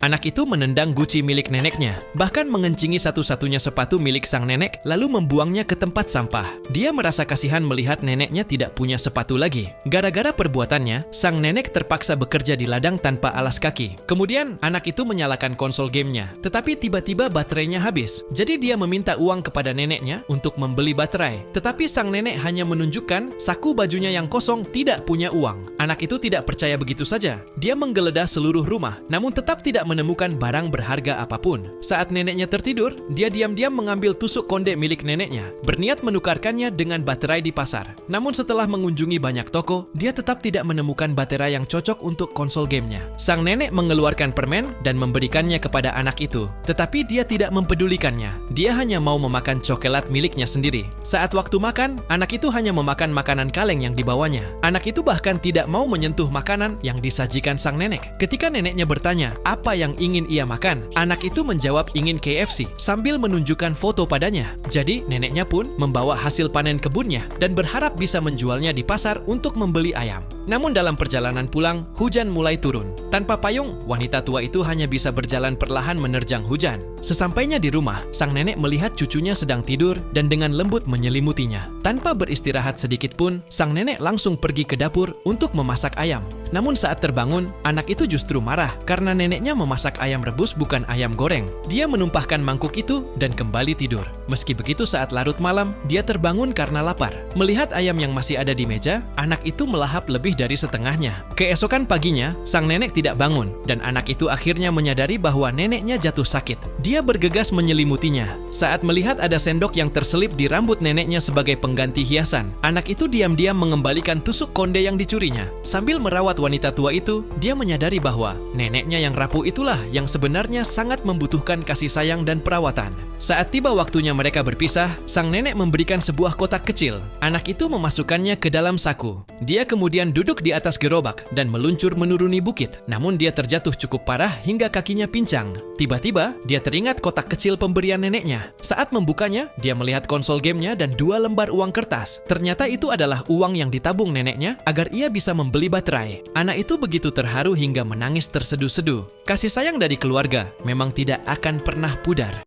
Anak itu menendang guci milik neneknya, bahkan mengencingi satu-satunya sepatu milik sang nenek, lalu membuangnya ke tempat sampah. Dia merasa kasihan melihat neneknya tidak punya sepatu lagi. Gara-gara perbuatannya, sang nenek terpaksa bekerja di ladang tanpa alas kaki. Kemudian, anak itu menyalakan konsol gamenya, tetapi tiba-tiba baterainya habis. Jadi dia meminta uang kepada neneknya untuk membeli baterai. Tetapi sang nenek hanya menunjukkan saku bajunya yang kosong tidak punya uang. Anak itu tidak percaya begitu saja. Dia menggeledah seluruh rumah, namun tetap tidak menemukan barang berharga apapun. Saat neneknya tertidur, dia diam-diam mengambil tusuk konde milik neneknya, berniat menukarkannya dengan baterai di pasar. Namun setelah mengunjungi banyak toko, dia tetap tidak menemukan baterai yang cocok untuk konsol gamenya. Sang nenek mengeluarkan permen dan memberikannya kepada anak itu, tetapi dia tidak mempedulikannya. Dia hanya mau memakan coklat miliknya sendiri. Saat waktu makan, anak itu hanya memakan makanan kaleng yang dibawanya. Anak itu bahkan tidak mau menyentuh makanan yang disajikan sang nenek. Ketika neneknya bertanya apa yang ingin ia makan, anak itu menjawab ingin KFC sambil menunjukkan foto padanya. Jadi neneknya pun membawa hasil panen kebunnya dan berharap bisa menjualnya di pasar untuk membeli ayam. Namun dalam perjalanan pulang, hujan mulai turun. Tanpa payung, wanita tua itu hanya bisa berjalan perlahan menerjang hujan. Sesampainya di rumah, sang nenek melihat cucunya sedang tidur dan dengan lembut menyelimutinya. Tanpa beristirahat sedikit pun, sang nenek langsung pergi ke dapur untuk memasak ayam. Namun saat terbangun, anak itu justru marah karena neneknya memasak ayam rebus bukan ayam goreng. Dia menumpahkan mangkuk itu dan kembali tidur. Meski begitu saat larut malam, dia terbangun karena lapar. Melihat ayam yang masih ada di meja, anak itu melahap lebih dari setengahnya. Keesokan paginya, sang nenek tidak bangun dan anak itu akhirnya menyadari bahwa neneknya jatuh sakit. Dia bergegas menyelimutinya. Saat melihat ada sendok yang terselip di rambut neneknya sebagai pengganti hiasan, anak itu diam-diam mengembalikan tusuk konde yang dicurinya. Sambil merawat wanita tua itu, dia menyadari bahwa neneknya yang rapuh itulah yang sebenarnya sangat membutuhkan kasih sayang dan perawatan. Saat tiba waktunya mereka berpisah, sang nenek memberikan sebuah kotak kecil. Anak itu memasukkannya ke dalam saku. Dia kemudian duduk di atas gerobak dan meluncur menuruni bukit. Namun dia terjatuh cukup parah hingga kakinya pincang. Tiba-tiba, dia teringat kotak kecil pemberian neneknya. Saat membukanya, dia melihat konsol gamenya dan 2 lembar uang kertas. Ternyata itu adalah uang yang ditabung neneknya agar ia bisa membeli baterai. Anak itu begitu terharu hingga menangis terseduh-seduh. Kasih sayang dari keluarga memang tidak akan pernah pudar.